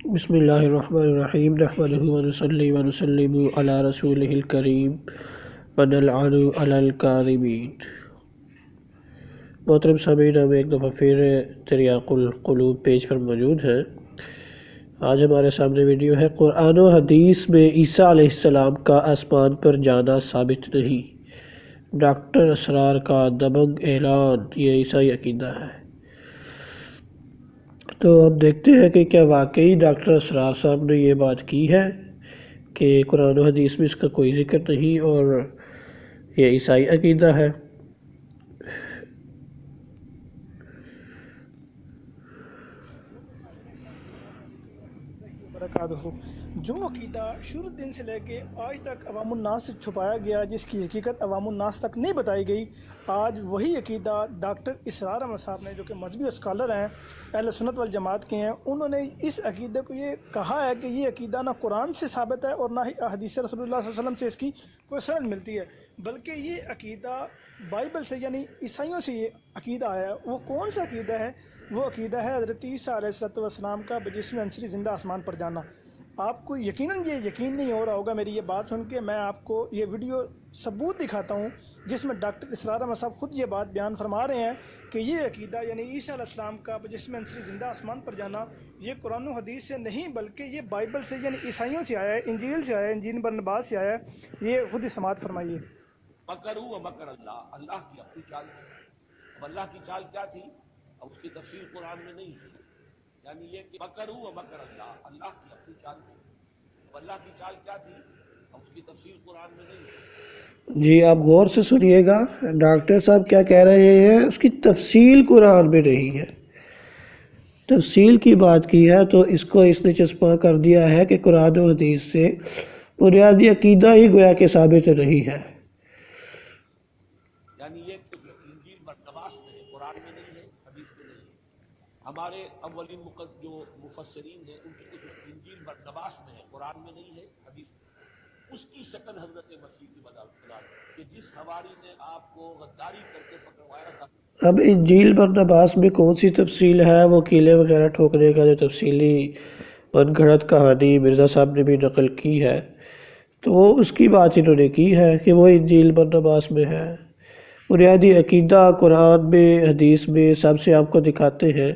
بسم اللہ الرحمن الرحیم نحمدہ ونصلی ونسلم علی رسولہ الکریم ونلعن علی الکاذبین۔ محترم سامعین، ہم ایک دفعہ پھر تریاق القلوب پیج پر موجود ہیں۔ آج ہمارے سامنے ویڈیو ہے قرآن و حدیث میں عیسیٰ علیہ السلام کا آسمان پر جانا ثابت نہیں، ڈاکٹر اسرار کا دبنگ اعلان۔ یہ عیسائی عقیدہ ہے۔ تو اب دیکھتے ہیں کہ کیا واقعی ڈاکٹر اسرار صاحب نے یہ بات کی ہے کہ قرآن و حدیث میں اس کا کوئی ذکر نہیں اور یہ عیسائی عقیدہ ہے۔ جو عقیدہ شروع دن سے لے کے آج تک عوام الناس سے چھپایا گیا، جس کی حقیقت عوام الناس تک نہیں بتائی گئی، آج وہی عقیدہ ڈاکٹر اسرار احمد صاحب نے، جو کہ مذہبی اسکالر ہیں، اہل سنت والجماعت کے ہیں، انہوں نے اس عقیدے کو یہ کہا ہے کہ یہ عقیدہ نہ قرآن سے ثابت ہے اور نہ ہی حدیث رسول اللہ صلی اللہ علیہ وسلم سے اس کی کوئی سند ملتی ہے، بلکہ یہ عقیدہ بائبل سے یعنی عیسائیوں سے یہ عقیدہ آیا ہے۔ وہ کون سا عقیدہ ہے؟ وہ عقیدہ ہے حضرت عیسیٰ علیہ السلام کا بجسم عنصری زندہ آسمان پر جانا۔ آپ کو یقیناً یہ یقین نہیں ہو رہا ہوگا میری یہ بات سن کے، میں آپ کو یہ ویڈیو ثبوت دکھاتا ہوں جس میں ڈاکٹر اسرار احمد صاحب خود یہ بات بیان فرما رہے ہیں کہ یہ عقیدہ یعنی عیسیٰ علیہ السلام کا بجسم عنصری زندہ آسمان پر جانا، یہ قرآن و حدیث سے نہیں بلکہ یہ بائبل سے یعنی عیسائیوں سے آیا ہے، انجیل سے آیا ہے، انجیل برنباس سے آیا ہے۔ یہ خود ہی سماعت فرمائیے۔ مکروا ومکر اللہ، اللہ کی اپنی چال تھی۔ اب اللہ کی چال کیا تھی؟ اب اس کی تفصیل قرآن میں نہیں ہے، یعنی یہ کہ مکروا ومکر اللہ، اللہ کی اپنی چال تھی۔ اب اللہ کی چال کیا تھی؟ اب اس کی تفصیل قرآن میں نہیں ہے۔ جی آپ غور سے سنیے گا، ڈاکٹر صاحب کیا کہہ رہے ہیں، اس کی تفصیل قرآن میں نہیں ہے۔ تفصیل کی بات کی ہے تو اس کو اس نے چسپاں کر دیا ہے کہ قرآن و حدیث سے بنیادی عقیدہ ہی گویا کہ ثابت نہیں ہے۔ یعنی یہ کہ انجیل برنباس میں ہے، قرآن میں نہیں ہے، حدیث میں نہیں ہے۔ ہمارے اولین جو مفسرین ہیں ان کی کچھ انجیل برنباس میں ہے، قرآن میں نہیں ہے، حدیث میں ہے۔ اس کی شکل حضرت مسیح کی بدولت کہ جس حواری نے آپ کو غداری کر کے پکڑوایا تھا۔ اب انجیل برنباس میں کون سی تفصیل ہے؟ وہ کیلے وغیرہ ٹھوکنے کا جو تفصیلی من گھڑت کہانی مرزا صاحب نے بھی نقل کی ہے، تو وہ اس کی بات انہوں نے کی ہے کہ وہ انجیل برنباس میں ہے۔ بنیادی عقیدہ قرآن میں حدیث میں سب سے آپ کو دکھاتے ہیں۔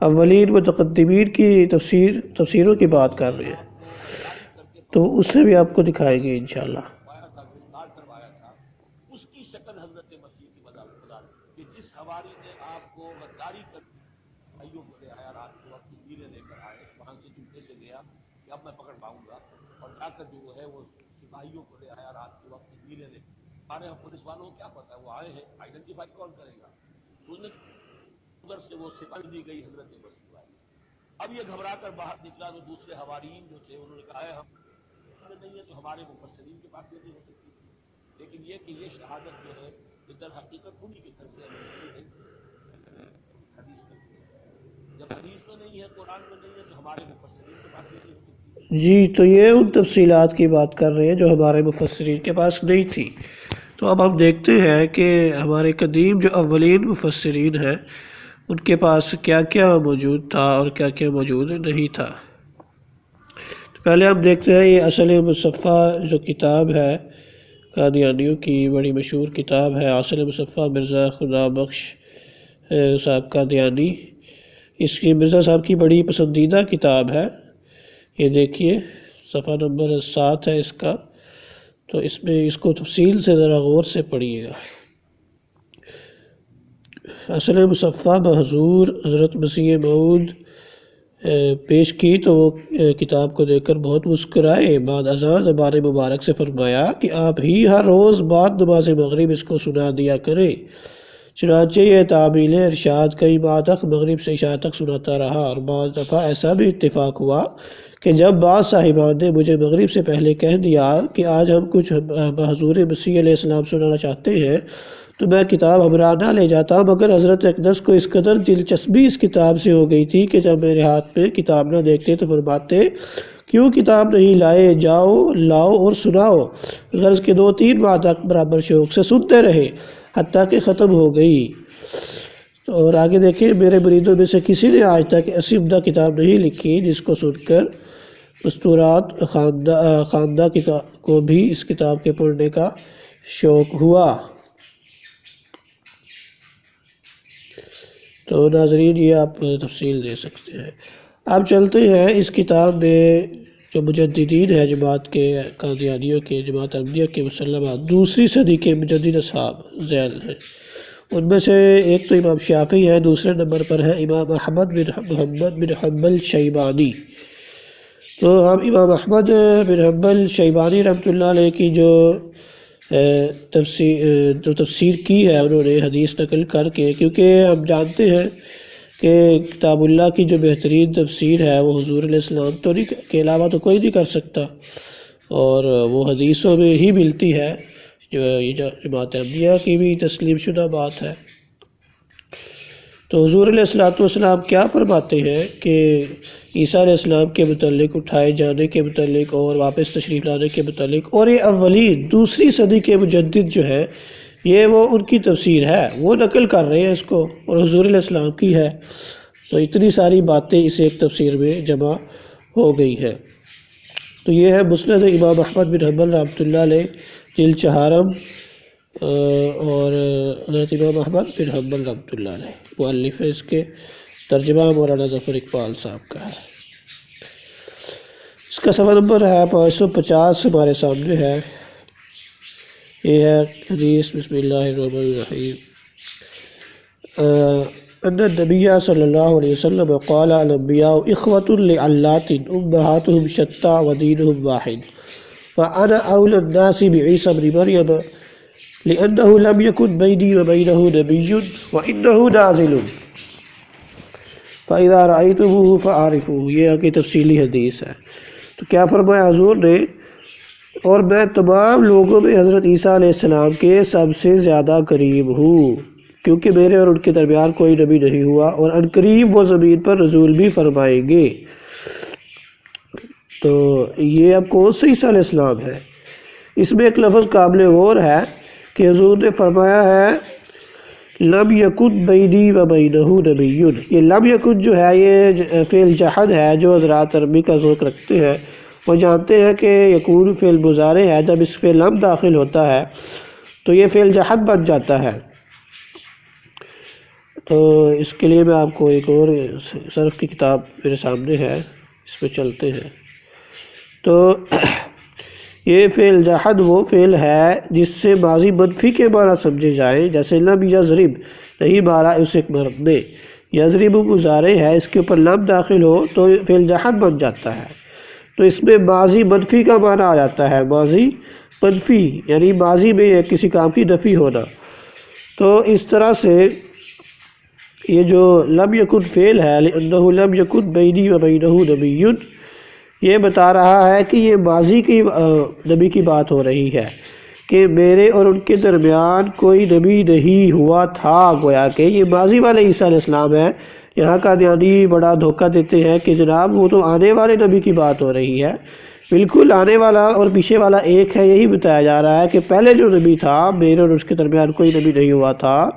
اولین متقدمین کی تفسیروں کی بات کر رہے ہیں تو اس سے بھی آپ کو دکھائیں گے انشاءاللہ۔ گرفتار کروایا تھا، اس کی شکل حضرت مسیح کی بدولت کہ جس حواری نے آپ کو غداری کر سپاہیوں کو لے آیا، رات کے وقت تیرے لے کر آئے، وہاں سے چپکے سے گیا کہ اب میں پکڑ پاؤں گا، اور جا کر جو ہے وہ سپاہیوں کو لے آیا رات کے وقت تیرے لے کر۔ ہمارے پولیس والوں کو کیا پتا ہے وہ آئے ہیں، آئیڈینٹیفائی کون کرے گا؟ اس نے ادھر سے وہ سپاہی دی گئی حضرت مسیح والی۔ اب یہ گھبرا کر باہر نکلا تو دوسرے حواریین جو تھے انہوں نے کہا ہے ہم نہیں ہے تو ہمارے مفسرین کے پاس بھی نہیں ہو سکتی، لیکن یہ کہ یہ شہادت جو ہے یہ در حقیقت انہی کی طرف سے ہے، حدیث میں جب حدیث میں نہیں ہے، قرآن میں نہیں ہے تو ہمارے مفسرین کے پاس بھی نہیں ہو سکتی۔ جی تو یہ ان تفصیلات کی بات کر رہے ہیں جو ہمارے مفسرین کے پاس نہیں تھی۔ تو اب ہم دیکھتے ہیں کہ ہمارے قدیم جو اولین مفسرین ہیں ان کے پاس کیا کیا موجود تھا اور کیا کیا موجود نہیں تھا۔ پہلے ہم دیکھتے ہیں یہ اصل مصفح جو کتاب ہے قادیانیوں کی بڑی مشہور کتاب ہے، اصل مصفح مرزا خدا بخش صاحب قادیانی، اس کی مرزا صاحب کی بڑی پسندیدہ کتاب ہے۔ یہ دیکھیے صفحہ نمبر 7 ہے اس کا، تو اس میں اس کو تفصیل سے ذرا غور سے پڑھیے گا۔ اصل مصفح بحضور حضرت مسیح موعود پیش کی تو وہ کتاب کو دیکھ کر بہت مسکرائے، بعد ازاں زبان مبارک سے فرمایا کہ آپ ہی ہر روز بعد نماز مغرب اس کو سنا دیا کریں۔ چنانچہ یہ تعمیل ارشاد کئی ماہ تک مغرب سے عشاء تک سناتا رہا، اور بعض دفعہ ایسا بھی اتفاق ہوا کہ جب بعض صاحبان نے مجھے مغرب سے پہلے کہہ دیا کہ آج ہم کچھ بحضور مسیح علیہ السلام سنانا چاہتے ہیں تو میں کتاب ہمراہ نہ لے جاتا، مگر حضرت اقدس کو اس قدر دلچسپی اس کتاب سے ہو گئی تھی کہ جب میرے ہاتھ میں کتاب نہ دیکھتے تو فرماتے کیوں کتاب نہیں لائے، جاؤ لاؤ اور سناؤ۔ غرض کے 2-3 ماہ تک برابر شوق سے سنتے رہے حتیٰ کہ ختم ہو گئی۔ اور آگے دیکھیں، میرے مریدوں میں سے کسی نے آج تک ایسی عمدہ کتاب نہیں لکھی جس کو سن کر مستورات خواندہ کو بھی اس کتاب کے پڑھنے کا شوق ہوا۔ تو ناظرین یہ آپ تفصیل دے سکتے ہیں۔ اب چلتے ہیں اس کتاب میں جو مجددین ہے جماعت کے قادیانیوں کے، جماعت احمدیہ کے مسلمات، دوسری صدی کے مجدد اصحاب ذیل ہیں۔ ان میں سے ایک تو امام شافعی ہے، دوسرے نمبر پر ہے امام احمد بن محمد بن حنبل شیبانی۔ تو ہم امام احمد بن حنبل شیبانی رحمۃ اللہ علیہ کی جو تفسیر کی ہے انہوں نے حدیث نقل کر کے، کیونکہ ہم جانتے ہیں کہ کتاب اللہ کی جو بہترین تفسیر ہے وہ حضور علیہ السلام تو نہیں کے علاوہ تو کوئی نہیں کر سکتا، اور وہ حدیثوں میں ہی ملتی ہے، جو یہ جماعت احمدیہ کی بھی تسلیم شدہ بات ہے۔ تو حضور علیہ السلام کیا فرماتے ہیں کہ عیسیٰ علیہ السلام کے متعلق، اٹھائے جانے کے متعلق اور واپس تشریف لانے کے متعلق، اور یہ اولین دوسری صدی کے مجدد جو ہے یہ وہ ان کی تفسیر ہے، وہ نقل کر رہے ہیں اس کو، اور حضور علیہ السلام کی ہے۔ تو اتنی ساری باتیں اس ایک تفسیر میں جمع ہو گئی ہے۔ تو یہ ہے مسند امام احمد بن حنبل رحمۃ اللہ علیہ، جلد 4، اور حضرت امام احمد بن حنبل رحمۃ اللہ علیہ مؤلف ہے، اس کے ترجمہ مولانا ظفر اقبال صاحب کا ہے۔ اس کا صفحہ نمبر ہے 550 ہمارے سامنے ہے۔ یہ ہے حدیث، بسم اللہ الرحمن الرحیم۔ ان النبی صلی اللہ علیہ وسلم قال الانبیاء اخوۃ لعلات امہاتہم شتیٰ ودینہم واحد وانا اولی الناس بعیسی ابن مریم لأنه لم يكن بيني وبينه نبي وإنه نازل فإذا رأيتموه فأعرفوه۔ یہ کی تفصیلی حدیث ہے۔ تو کیا فرمایا حضور نے، اور میں تمام لوگوں میں حضرت عیسیٰ علیہ السلام کے سب سے زیادہ قریب ہوں، کیونکہ میرے اور ان کے درمیان کوئی نبی نہیں ہوا، اور ان قریب وہ زمین پر نزول بھی فرمائیں گے۔ تو یہ اب کون سے عیسیٰ علیہ السلام ہے؟ اس میں ایک لفظ قابل غور ہے کہ حضور نے فرمایا ہے لم یکن بینی و بینہ نبی۔ یہ لم یکن جو ہے یہ فعل جحد ہے، جو حضرات عربی کا ذوق رکھتے ہیں وہ جانتے ہیں کہ یکون فعل مضارع ہے، جب اس پہ لم داخل ہوتا ہے تو یہ فعل جحد بن جاتا ہے۔ تو اس کے لیے میں آپ کو ایک اور صرف کی کتاب میرے سامنے ہے، اس پہ چلتے ہیں۔ تو یہ فعل جحد وہ فعل ہے جس سے ماضی منفی کے معنی سمجھے جائیں، جیسے لم یضرب، نہیں مارا اسے مرد نے، یضرب مضارع ہے، اس کے اوپر لم داخل ہو تو فعل جحد بن جاتا ہے۔ تو اس میں ماضی منفی کا معنی آ جاتا ہے، ماضی منفی یعنی ماضی میں کسی کام کی نفی ہونا۔ تو اس طرح سے یہ جو لم یکن فعل ہے لأنہ لم یکن بینی و بینہ نبی، یہ بتا رہا ہے کہ یہ ماضی کی نبی کی بات ہو رہی ہے کہ میرے اور ان کے درمیان کوئی نبی نہیں ہوا تھا، گویا کہ یہ ماضی والے عیسیٰ علیہ السلام ہے۔ یہاں قادیانی بڑا دھوکہ دیتے ہیں کہ جناب وہ تو آنے والے نبی کی بات ہو رہی ہے۔ بالکل آنے والا اور پیچھے والا ایک ہے، یہی بتایا جا رہا ہے کہ پہلے جو نبی تھا میرے اور اس کے درمیان کوئی نبی نہیں ہوا تھا،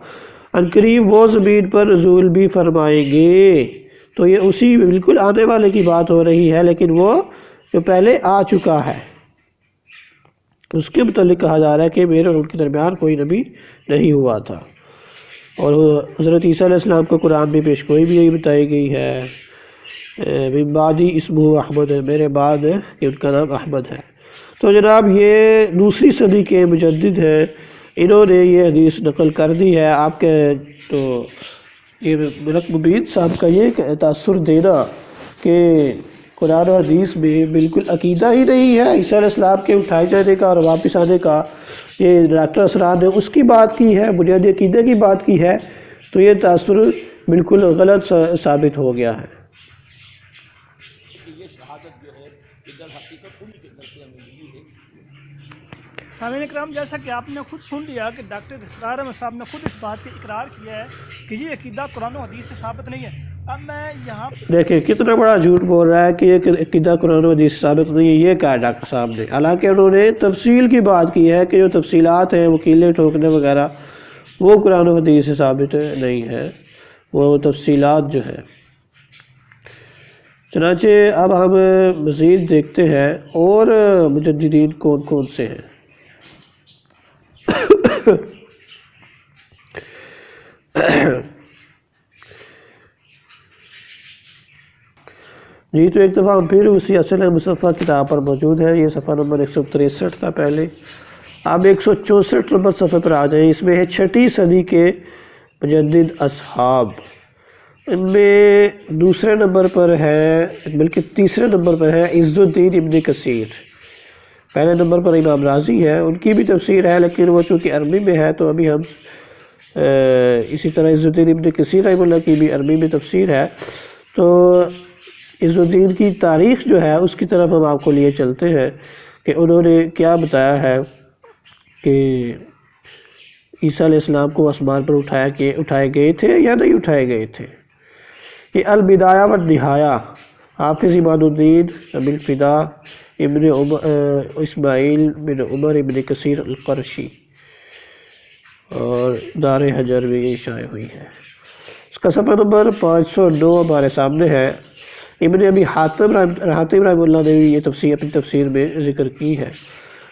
عنقریب وہ زمین پر نزول بھی فرمائیں گے۔ تو یہ اسی بالکل آنے والے کی بات ہو رہی ہے، لیکن وہ جو پہلے آ چکا ہے اس کے متعلق کہا جا رہا ہے کہ میرے اور ان کے درمیان کوئی نبی نہیں ہوا تھا۔ اور حضرت عیسیٰ علیہ السلام کو قرآن میں پیش گوئی بھی یہی بتائی گئی ہے، من بعدی اسمہ احمد، میرے بعد کہ ان کا نام احمد ہے۔ تو جناب یہ دوسری صدی کے مجدد ہیں، انہوں نے یہ حدیث نقل کر دی ہے۔ آپ کے تو یہ ملک مبین صاحب کا یہ تاثر دینا کہ قرآن و حدیث میں بالکل عقیدہ ہی نہیں ہے عیسیٰ علیہ السلام کے اٹھائے جانے کا اور واپس آنے کا، یہ ڈاکٹر اسرار نے اس کی بات کی ہے، بنیادی عقیدے کی بات کی ہے، تو یہ تاثر بالکل غلط ثابت ہو گیا ہے۔ یہ شہادت جو ہے در حقیقت انہی کے گھر سے ہمیں ملی ہے۔ سامعین اکرام، جیسا کہ آپ نے خود سن لیا کہ ڈاکٹر اسرار احمد صاحب نے خود اس بات کا اقرار کیا ہے کہ یہ عقیدہ قرآن و حدیث سے ثابت نہیں ہے۔ اب میں یہاں دیکھیں کتنا بڑا جھوٹ بول رہا ہے کہ یہ عقیدہ قرآن و حدیث سے ثابت نہیں ہے، یہ کہا ڈاکٹر صاحب نے، حالانکہ انہوں نے تفصیل کی بات کی ہے کہ جو تفصیلات ہیں وکیلیں ٹھوکنے وغیرہ وہ قرآن و حدیث سے ثابت نہیں ہے۔ وہ تفصیلات جو ہیں۔ چنانچہ اب ہم مزید دیکھتے ہیں اور مجددین کون کون سے ہیں۔ جی تو ایک دفعہ ہم پھر اسی اصل مصفحہ کتاب پر موجود ہے۔ یہ صفحہ نمبر 163 تھا پہلے، اب 164 نمبر صفحے پر آ جائیں۔ اس میں ہے 6 صدی کے مجدد اصحاب۔ ان میں دوسرے نمبر پر ہے، بلکہ تیسرے نمبر پر ہے عز الدین ابن کثیر۔ پہلے نمبر پر امام رازی ہے، ان کی بھی تفسیر ہے لیکن وہ چونکہ عربی میں ہے تو ابھی ہم اسی طرح عز الدین ابن کثیر رحمہ اللہ کی بھی عربی میں تفسیر ہے، تو عز الدین کی تاریخ جو ہے اس کی طرف ہم آپ کو لیے چلتے ہیں کہ انہوں نے کیا بتایا ہے کہ عیسیٰ علیہ السلام کو آسمان پر اٹھائے گئے تھے یا نہیں اٹھائے گئے تھے۔ یہ البدایہ والنہایہ، حافظ ایمان الدین ابی الفدا ابن اسماعیل بن عمر ابن کثیر القرشی، اور دار حجر میں یہ شائع ہوئی ہے۔ اس کا صفحہ نمبر 509 ہمارے سامنے ہے۔ ابن ابی حاتم رحمہ اللہ نے بھی یہ تفسیر اپنی تفسیر میں ذکر کی ہے۔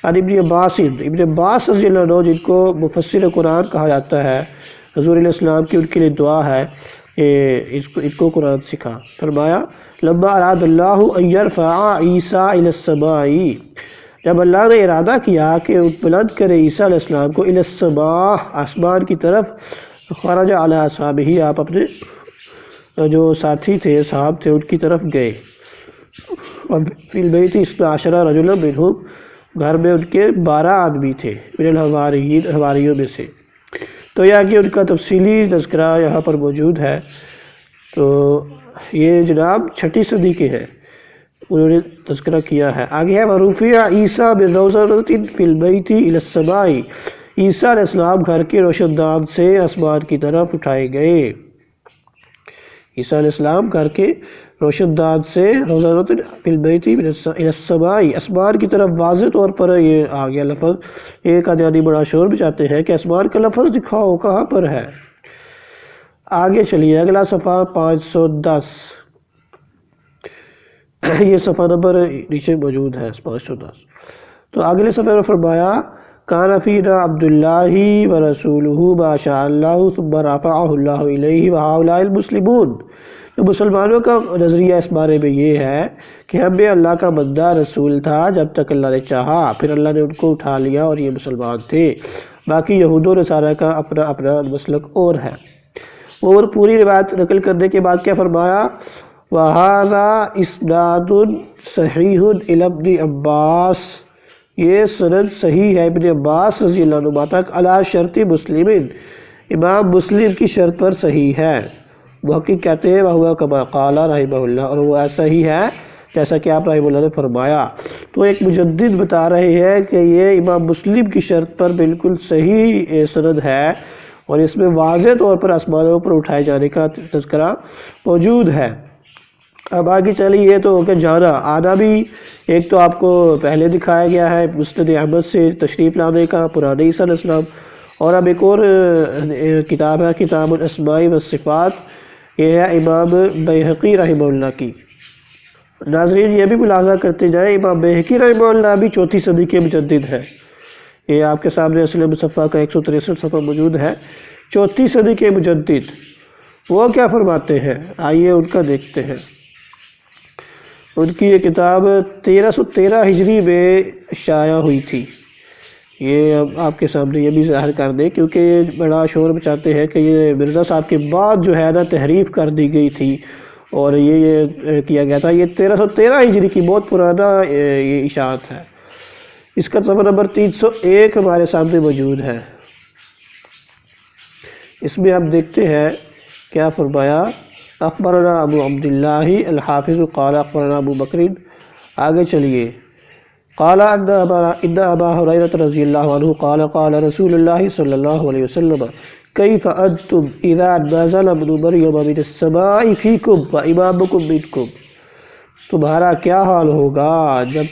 اور ابن عباس رضی اللہ عنہ، جن کو مفسر قرآن کہا جاتا ہے، حضور علیہ السلام کی ان کے لیے دعا ہے کہ ان کو قرآن سکھا، فرمایا لما اراد اللہ ان یرفع عیسیٰ الی السماء، جب اللہ نے ارادہ کیا کہ بلند کرے عیسیٰ علیہ السلام کو الی السماء، آسمان کی طرف، خرج علی اصحابہ، آپ اپنے جو ساتھی تھے، صحاب تھے، ان کی طرف گئے۔ فی البیت 12 رجلا منہم، گھر میں ان کے 12 آدمی تھے، من الحواریین، حواریوں میں سے۔ تو یہ کہ ان کا تفصیلی تذکرہ یہاں پر موجود ہے۔ تو یہ جناب 6 صدی کے ہیں، انہوں نے تذکرہ کیا ہے۔ آگے ہے وَرُفِعَ عیسیٰ بِالرَّوْضَةِ فِی الْبَیْتِ إِلَى السَّمَاءِ، عیسیٰ علیہ السلام گھر کے روشن دان سے آسمان کی طرف اٹھائے گئے۔ عیسیٰ علیہ السلام گھر کے روشن دان سے روضۃ فی البیت الی السماء، آسمان کی طرف، واضح طور پر یہ آ گیا لفظ۔ ایک قادیانی بڑا شور بچاتے ہیں کہ آسمان کا لفظ دکھاؤ کہاں پر ہے۔ آگے چلیے اگلا صفحہ 510، یہ صفحہ نمبر نیچے موجود ہے 510۔ تو اگلے صفحے میں فرمایا کان فینا عبداللہ ورسولہ ما شاء اللہ ثم رفعہ اللہ الیہ وہؤلاء المسلمون۔ تو مسلمانوں کا نظریہ اس بارے میں یہ ہے کہ ہم میں اللہ کا بندہ رسول تھا جب تک اللہ نے چاہا، پھر اللہ نے ان کو اٹھا لیا اور یہ مسلمان تھے۔ باقی یہود و نصارہ کا اپنا اپنا مسلک اور ہے۔ اور پوری روایت نقل کرنے کے بعد کیا فرمایا وَهَذَا إِسْنَادٌ صَحِيحٌ إِلَى ابْنِ عباس، یہ سند صحیح ہے ابن عباس رضی اللہ عنہ تک، علی شرط مسلم، امام مسلم کی شرط پر صحیح ہے۔ محقق کہتے ہیں وَهُوَ كَمَا قَالَ رحمہ اللہ، اور وہ ایسا ہی ہے جیسا کہ آپ رحمہ اللہ نے فرمایا۔ تو ایک مجدد بتا رہے ہیں کہ یہ امام مسلم کی شرط پر بالکل صحیح سند ہے، اور اس میں واضح طور پر آسمانوں پر اٹھائے جانے کا تذکرہ موجود ہے۔ اب آگے چلیے، یہ تو ہو کہ جانا آنا بھی ایک تو آپ کو پہلے دکھایا گیا ہے مسند احمد سے تشریف لانے کا پرانے عیسیٰ علیہ السلام، اور اب ایک اور کتاب ہے کتاب الاسماء والصفات، یہ ہے امام بیہقی رحمہ اللہ کی۔ ناظرین یہ بھی ملاحظہ کرتے جائیں، امام بیہقی رحمہ اللہ بھی 4 صدی کے مجدد ہے۔ یہ آپ کے سامنے اصل مصفحہ کا 163 صفحہ موجود ہے، 4 صدی کے مجدد۔ وہ کیا فرماتے ہیں آئیے ان کا دیکھتے ہیں۔ ان کی یہ کتاب 1313 ہجری میں شائع ہوئی تھی۔ یہ آپ کے سامنے یہ بھی ظاہر کر دیں کیونکہ یہ بڑا شور مچاتے ہیں کہ یہ مرزا صاحب کے بعد جو ہے نا تحریف کر دی گئی تھی اور یہ کیا گیا تھا۔ یہ 1313 ہجری کی بہت پرانا یہ اشاعت ہے۔ اس کا صفحہ نمبر 301 ہمارے سامنے موجود ہے۔ اس میں آپ دیکھتے ہیں کیا فرمایا اخبرنا ابو عبداللہ الحافظ قال اخبرنا ابو بکر۔ آگے چلیے قال ان ابا ہریرہ رضی اللہ عنہ قال قال رسول اللہ صلی اللہ علیہ وسلم کیف انتم اذا نزل ابن مریم من السماء فیکم وامامکم منکم، تمہارا کیا حال ہوگا جب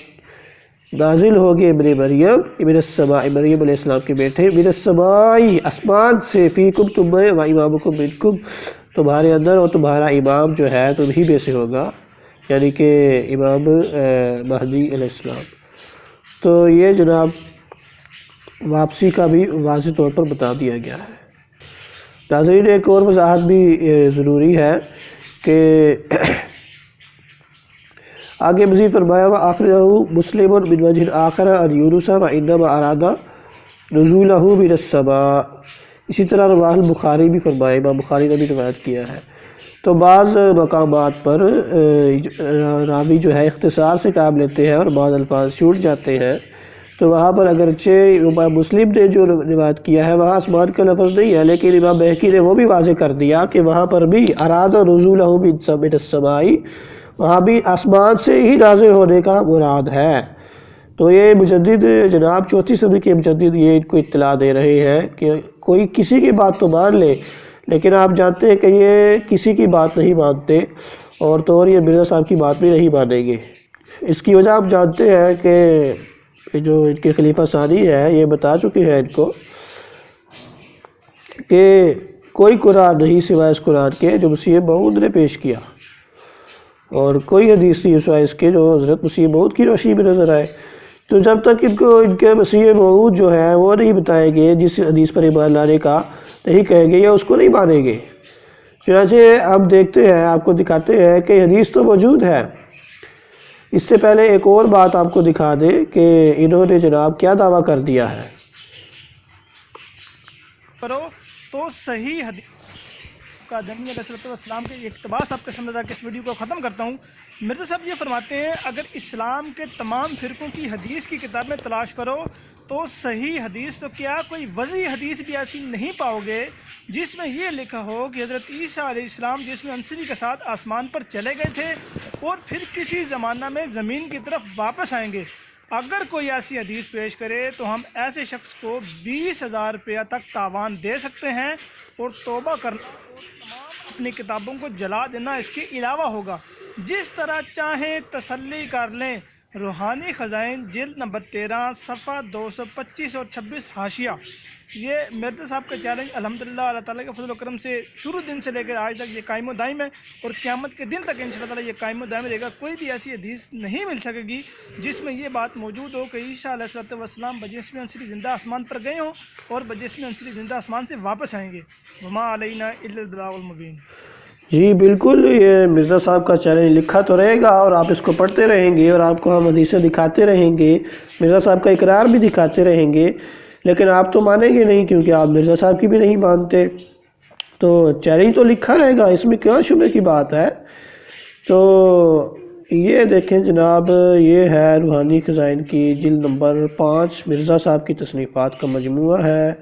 نازل ہوگے ابن مریم من السماء، مریم علیہ السلام کے بیٹے، من السماء آسمان سے، فیکم تم میں، و امامکم منکم تمہارے اندر اور تمہارا امام جو ہے تمہیں میں سے ہوگا، یعنی کہ امام مہدی علیہ السلام۔ تو یہ جناب واپسی کا بھی واضح طور پر بتا دیا گیا ہے۔ ناظرین ایک اور وضاحت بھی ضروری ہے کہ آگے مزید فرمایا وَآخِرَهُ مُسْلِمٌ مِنْ وَجْهٍ آخَرَ عَنْ يُونُسَ وَإِنَّمَا أَرَادَ نُزُولَهُ مِنَ السَّمَاءِ، اسی طرح رواہ البخاری بھی فرمایا، امام بخاری نے بھی روایت کیا ہے۔ تو بعض مقامات پر راوی جو ہے اختصار سے کام لیتے ہیں اور بعض الفاظ چھوٹ جاتے ہیں، تو وہاں پر اگرچہ امام مسلم نے جو روایت کیا ہے وہاں آسمان کا لفظ نہیں ہے، لیکن امام بہقی نے وہ بھی واضح کر دیا کہ وہاں پر بھی اراد نزولہ من السماء، وہاں بھی آسمان سے ہی نازل ہونے کا مراد ہے۔ تو یہ مجدد جناب 4 صدی کے مجدد یہ ان کو اطلاع دے رہے ہیں کہ کوئی کسی کی بات تو مان لے، لیکن آپ جانتے ہیں کہ یہ کسی کی بات نہیں مانتے، اور تو اور یہ مرزا صاحب کی بات بھی نہیں مانیں گے۔ اس کی وجہ آپ جانتے ہیں کہ جو ان کے خلیفہ ثانی ہے یہ بتا چکے ہیں ان کو کہ کوئی قرآن نہیں سوائے اس قرآن کے جو مسیح موعود نے پیش کیا، اور کوئی حدیث نہیں سوائے اس کے جو حضرت مسیح موعود کی روشنی میں نظر آئے۔ تو جب تک ان کے مسیح موعود جو ہے وہ نہیں بتائیں گے، جس حدیث پر ایمان لانے کا نہیں کہیں گے یا اس کو نہیں مانیں گے۔ چنانچہ ہم دیکھتے ہیں، آپ کو دکھاتے ہیں کہ حدیث تو موجود ہے۔ اس سے پہلے ایک اور بات آپ کو دکھا دیں کہ انہوں نے جناب کیا دعویٰ کر دیا ہے۔ کرو تو صحیح حدیث کا دنیا علیہ السلام کے اقتباس آپ کے سامنے رکھ کے اس ویڈیو کو ختم کرتا ہوں۔ مرزا صاحب یہ فرماتے ہیں اگر اسلام کے تمام فرقوں کی حدیث کی کتاب میں تلاش کرو تو صحیح حدیث تو کیا کوئی وضعی حدیث بھی ایسی نہیں پاؤ گے جس میں یہ لکھا ہو کہ حضرت عیسیٰ علیہ السلام جسم عنصری کے ساتھ آسمان پر چلے گئے تھے اور پھر کسی زمانہ میں زمین کی طرف واپس آئیں گے۔ اگر کوئی ایسی حدیث پیش کرے تو ہم ایسے شخص کو 20,000 روپیہ تک تاوان دے سکتے ہیں، اور توبہ کرنا اور تمام اپنی کتابوں کو جلا دینا اس کے علاوہ ہوگا۔ جس طرح چاہیں تسلی کر لیں۔ روحانی خزائن جلد نمبر 13 صفحہ 225 اور 26 حاشیہ۔ یہ مرزا صاحب کا چیلنج الحمدللہ اللہ تعالیٰ کے فضل و کرم سے شروع دن سے لے کر آج تک یہ قائم و دائم ہے، اور قیامت کے دن تک انشاءاللہ تعالیٰ یہ قائم و دائم رہے گا۔ کوئی بھی ایسی حدیث نہیں مل سکے گی جس میں یہ بات موجود ہو کہ عیسیٰ علیہ السلام بجسم عنصری زندہ آسمان پر گئے ہوں اور بجسم عنصری زندہ آسمان سے واپس آئیں گے۔ وما علینا الا البلاغ المبین۔ جی بالکل، یہ مرزا صاحب کا چیلنج لکھا تو رہے گا اور آپ اس کو پڑھتے رہیں گے اور آپ کو ہم حدیثیں دکھاتے رہیں گے، مرزا صاحب کا اقرار بھی دکھاتے رہیں گے، لیکن آپ تو مانیں گے نہیں کیونکہ آپ مرزا صاحب کی بھی نہیں مانتے۔ تو چیلنج تو لکھا رہے گا، اس میں کیا شبہ کی بات ہے۔ تو یہ دیکھیں جناب، یہ ہے روحانی خزائن کی جلد نمبر 5 مرزا صاحب کی تصنیفات کا مجموعہ ہے۔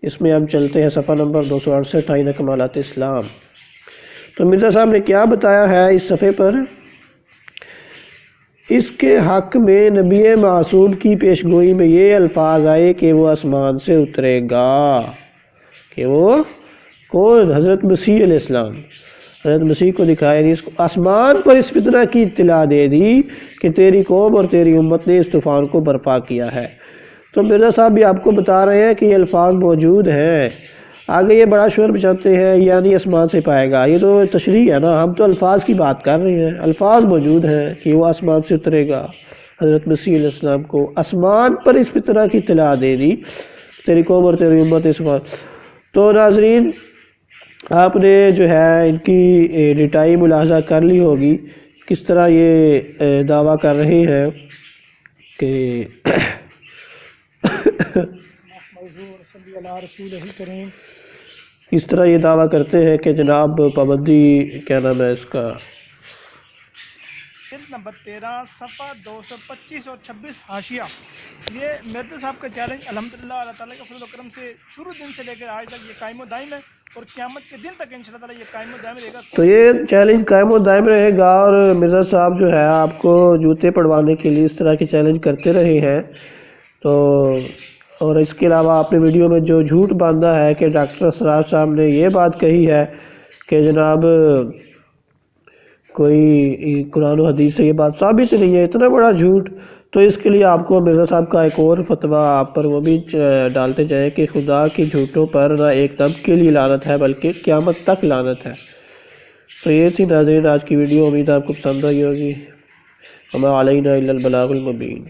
اس میں ہم چلتے ہیں صفحہ نمبر 268 آئینہ کمالات اسلام۔ تو مرزا صاحب نے کیا بتایا ہے اس صفحے پر؟ اس کے حق میں نبی معصوم کی پیشگوئی میں یہ الفاظ آئے کہ وہ آسمان سے اترے گا، کہ وہ کون؟ حضرت مسیح علیہ السلام۔ حضرت مسیح کو دکھایا، یعنی اس کو آسمان پر اس فتنہ کی اطلاع دے دی کہ تیری قوم اور تیری امت نے اس طوفان کو برپا کیا ہے۔ تو مرزا صاحب بھی آپ کو بتا رہے ہیں کہ یہ الفاظ موجود ہیں۔ آگے یہ بڑا شور بچاتے ہیں یعنی آسمان سے پائے گا، یہ تو تشریح ہے نا، ہم تو الفاظ کی بات کر رہے ہیں۔ الفاظ موجود ہیں کہ وہ آسمان سے اترے گا۔ حضرت مسیح علیہ السلام کو آسمان پر اس فتنہ کی اطلاع دے دی، تیری قوم اور تیری امت اس بات۔ تو ناظرین آپ نے جو ہے ان کی ڈٹائی ملاحظہ کر لی ہوگی، کس طرح یہ دعویٰ کر رہے ہیں کہ اس طرح یہ دعویٰ کرتے ہیں کہ جناب پابندی کیا نام ہے اس کا، جلد نمبر 13 صفحہ 225 اور 26 حاشیہ۔ یہ مرزا صاحب کا چیلنج الحمدللہ اللہ تعالیٰ کے فضل و کرم سے شروع دن سے لے کر آج تک یہ قائم و دائم ہے، اور قیامت کے دن تک انشاءاللہ تعالیٰ یہ قائم و دائم رہے گا۔ تو یہ چیلنج قائم و دائم رہے گا، اور مرزا صاحب جو ہے آپ کو جوتے پڑوانے کے لیے اس طرح کے چیلنج کرتے رہے ہیں۔ تو اور اس کے علاوہ آپ نے ویڈیو میں جو جھوٹ باندھا ہے کہ ڈاکٹر اسرار صاحب نے یہ بات کہی ہے کہ جناب کوئی قرآن و حدیث سے یہ بات ثابت نہیں ہے، اتنا بڑا جھوٹ. تو اس کے لیے آپ کو مرزا صاحب کا ایک اور فتویٰ آپ پر وہ بھی ڈالتے جائیں کہ خدا کی جھوٹوں پر نہ ایک دم کے لیے لعنت ہے بلکہ قیامت تک لعنت ہے. تو یہ تھی ناظرین آج کی ویڈیو، امید آپ کو پسند آئی ہوگی. وما علینا الا البلاغ المبین.